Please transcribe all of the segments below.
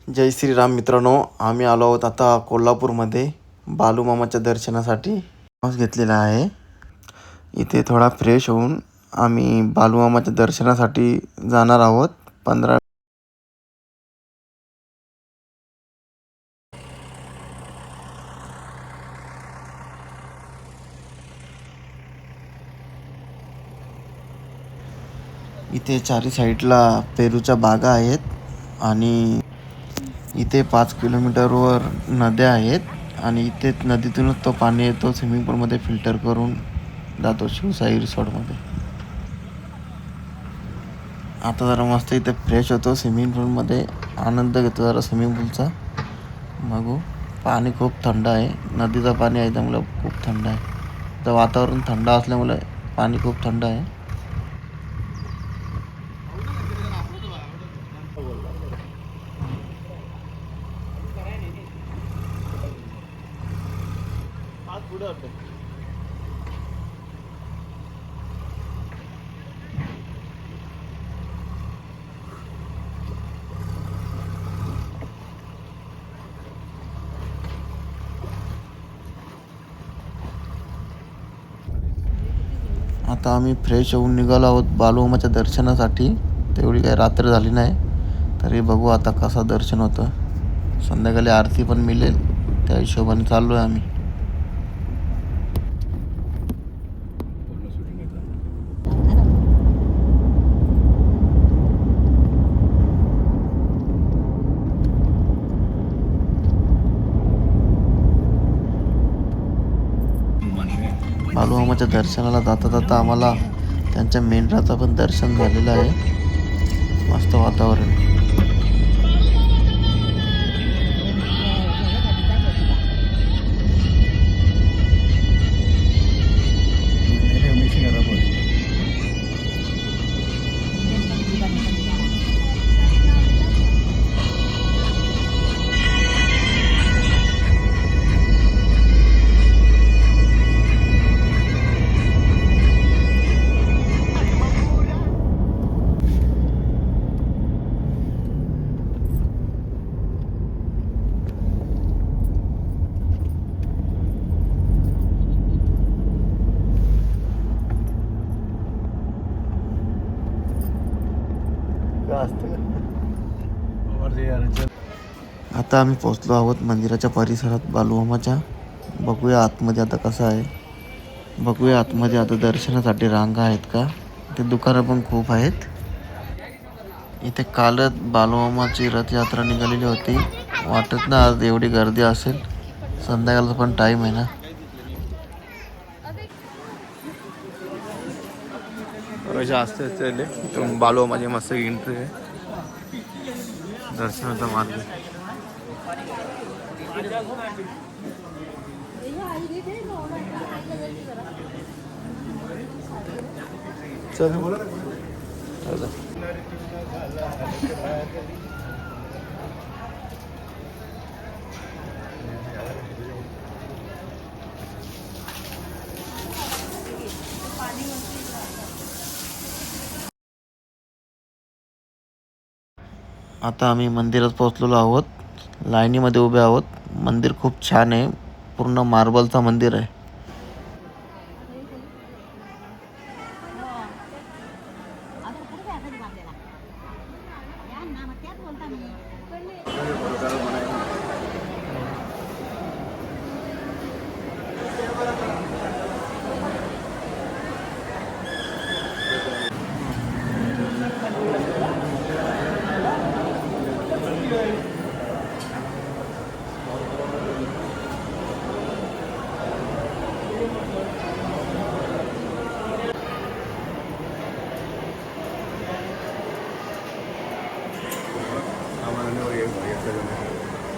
जय श्रीराम मित्रांनो, आम्ही आलो आहोत आता कोल्हापूरमध्ये बालूमामाच्या दर्शनासाठी. पास घेतलेला आहे. इथे थोडा फ्रेश होऊन आम्ही बालूमामाच्या दर्शनासाठी जाणार आहोत. 15 इथे चारी साईडला पेरूच्या बागा आहेत आणि इथे 5 किलोमीटरवर नद्या आहेत आणि इथे नदीतूनच तो पाणी येतो. स्विमिंग पूलमध्ये फिल्टर करून जातो शिवसाई रिसॉर्टमध्ये. आता जरा मस्त इथे फ्रेश होतो. स्विमिंग पूलमध्ये आनंद घेतो जरा स्विमिंग पूलचा. बघू, पाणी खूप थंड आहे. नदीचं पाणी आहे त्यामुळे खूप थंड आहे. तर वातावरण थंड असल्यामुळे पाणी खूप थंड आहे. आता आम्ही फ्रेश होऊन निघालो आहोत बालूमामाच्या दर्शनासाठी. तेवढी काही रात्र झाली नाही तरी बघू आता कसं दर्शन होतं. संध्याकाळी आरती पण मिळेल त्या हिशोबाने चाललो आहे आम्ही. बालूमामाच्या दर्शनाला जाता जाता आम्हाला त्यांच्या मेंढराचं पण दर्शन झालेलं आहे. मस्त वातावरण. आता आम्ही पोहोचलो आहोत मंदिराच्या परिसरात बालूमामाच्या. बघूया आतमध्ये आता कसं आहे. बघूया आतमध्ये आता दर्शनासाठी रांगा आहेत का. ते दुकानं पण खूप आहेत. इथे कालच बालूमामाची रथयात्रा निघालेली होती. वाटत ना आज एवढी गर्दी असेल. संध्याकाळचा पण टाईम आहे ना. जास्त बालूमामाची मस्त एंट्री आहे. दर्शनाचा मार्ग. आता आम्ही मंदिरात पोहोचलेलो आहोत. लाईनीमध्ये उभे आहोत. मंदिर खूप छान आहे. पूर्ण मार्बलचं मंदिर आहे.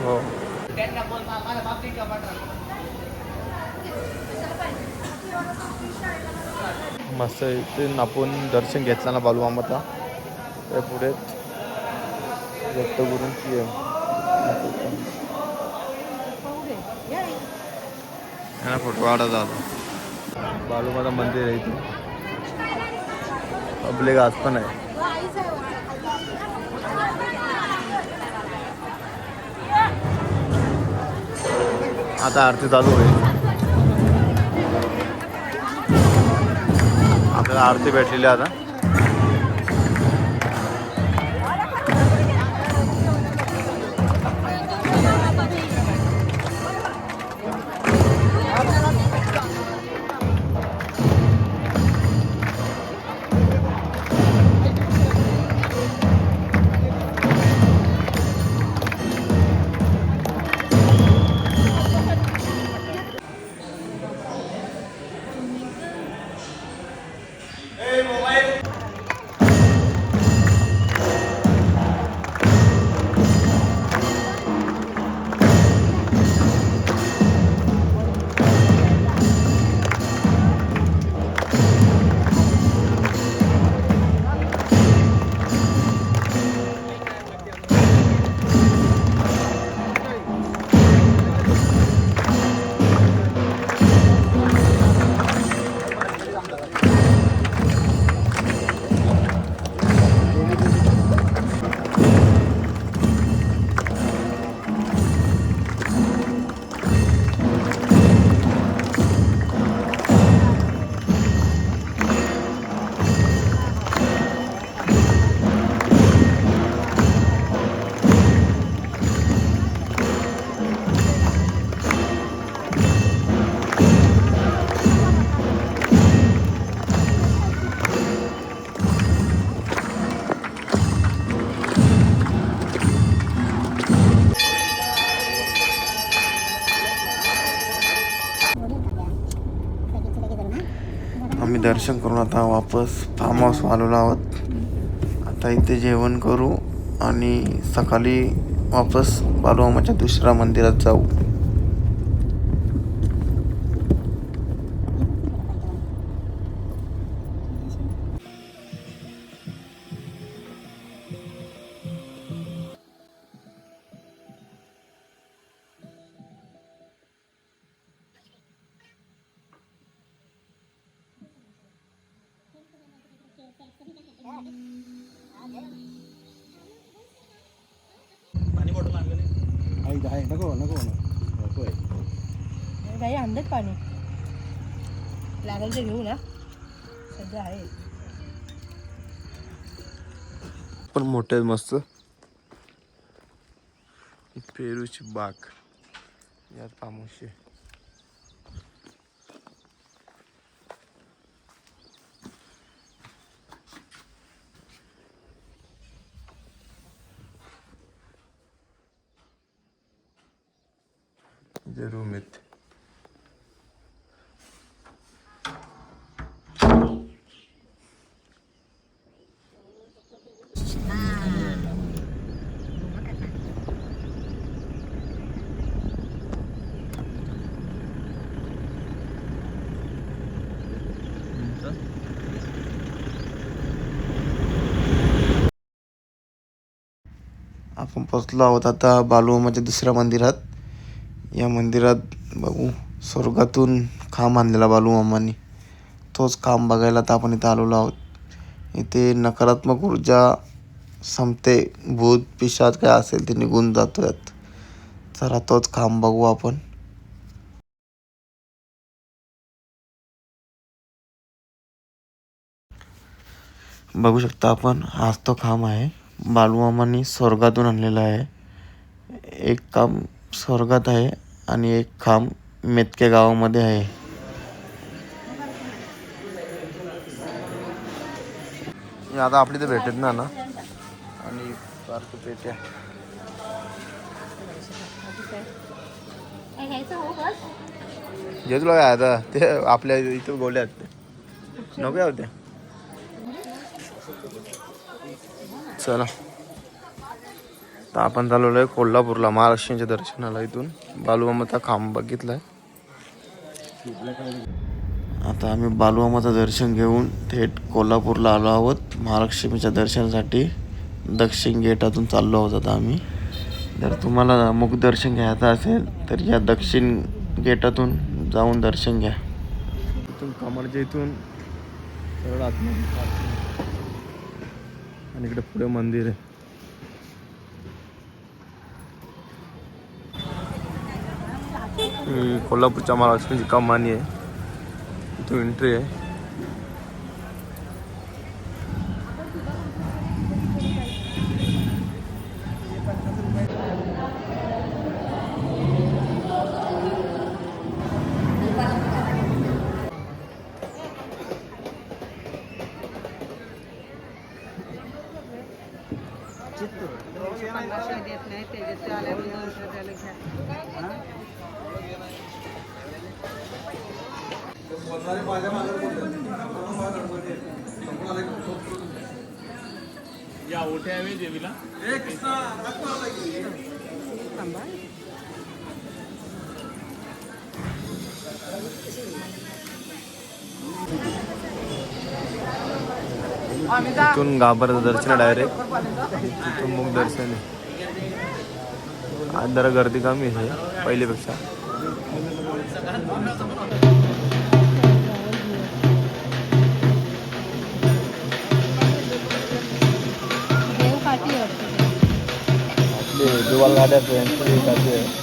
हो. मस्त इथे आपण दर्शन घेतलं ना बालूमामाचा. त्या पुढे दत्तगुरूंची फोटो काढा झाला. बालूमाता मंदिर आहे इथे. पब्लिक आज पण आहे. आता आरती चालू होईल. आपल्याला आरती भेटलेली आता. आम्ही दर्शन करून आता वापस फार्म हाऊस आलेलो आहोत. आता इथे जेवण करू आणि सकाळी वापस बालूमामाच्या दुसऱ्या मंदिरात जाऊ. काही आणलं पाणी लागेल ते घेऊ ना सध्या आहे पण मोठे मस्त पेरूची बाग यात पामुशी रूम आहेत. आपण पोचलो आहोत आता बालूमामाच्या दुसऱ्या मंदिरात. या मंदिरात बघू स्वर्गातून खांब आणलेला बालूमामांनी, तोच खांब बघायला तर आपण इथे आलेलो आहोत. इथे नकारात्मक ऊर्जा संपते, भूत पिशाच काय असेल ते निघून जातो यात. चला तोच खांब बघू आपण. बघू शकता आपण, हाच तो खांब आहे. बालूमामांनी स्वर्गातून आणलेला आहे. एक खांब स्वर्गात आहे आणि एक खांब मेतके गावामध्ये आहे. आता आपली तर भेटत ना आणि सारखं पेट्या जे तुला काय आता ते आपल्या इथं गोल्यात नको होत्या. चला तर आपण चालवलो आहे कोल्हापूरला महालक्ष्मीच्या दर्शनाला. इथून बालूमामाचा खांब बघितलाय. आता आम्ही बालूमामाचं दर्शन घेऊन थेट कोल्हापूरला आलो आहोत महालक्ष्मीच्या दर्शनासाठी. दक्षिण गेटातून चाललो आहोत आता आम्ही. जर तुम्हाला मुखदर्शन घ्यायचं असेल तर या दक्षिण गेटातून जाऊन दर्शन घ्या. इथून कमळच्या इथून सरळ आतमध्ये आणि इकडे पुढे मंदिर आहे. ही कोल्हापूरच्या महालक्ष्मीची कमानी आहे. इथून एंट्री आहे. देत नाही त्याच्यात आल्यावर 200 द्यायला घ्या. या ओठ्या आहे देवीला. थांबा. इथून गाभाऱ्याचं दर्शन आहे डायरेक्ट. इथून मग दर्शन आहे. आज जरा गर्दी कमी आहे पहिल्यापेक्षा. देवकाठी आपले जुवाल गाड्याचं यांची काठी आहे.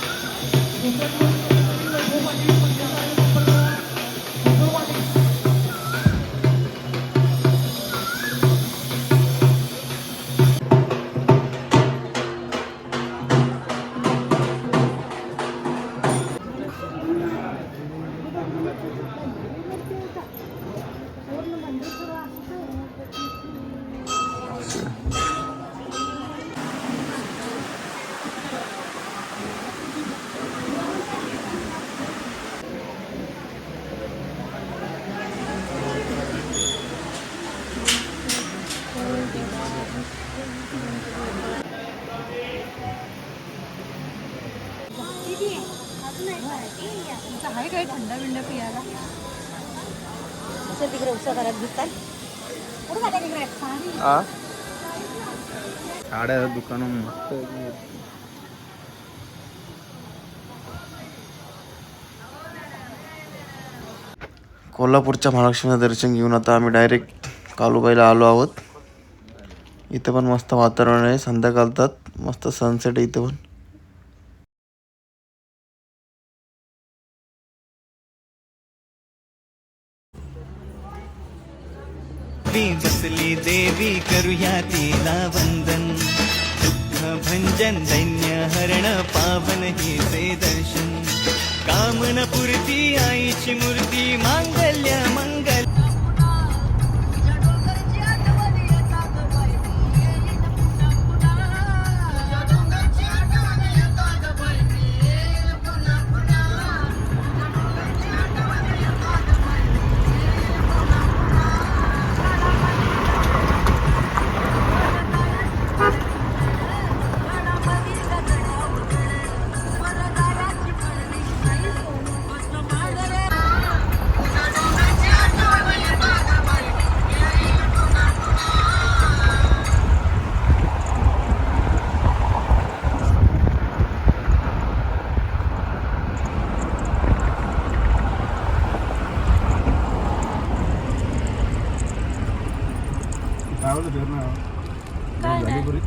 आहे काय थंड बिंड पियाला तिकडे उसा घरात घेतात. कुठं जाता तिकडे साड्या दुकान मस्त. कोल्हापूरच्या महालक्ष्मीचं दर्शन घेऊन आता आम्ही डायरेक्ट कालुबाईला आलो आहोत. इथं पण मस्त वातावरण आहे. संध्याकाळतात मस्त सनसेट आहे इथं पण. बसली देवी करूया तिला वंदन. दुःख भंजन दैन्य हरण पावन हे ते दर्शन. कामन पूर्ती आईची मूर्ती मांगल्य मंगल. काय नाही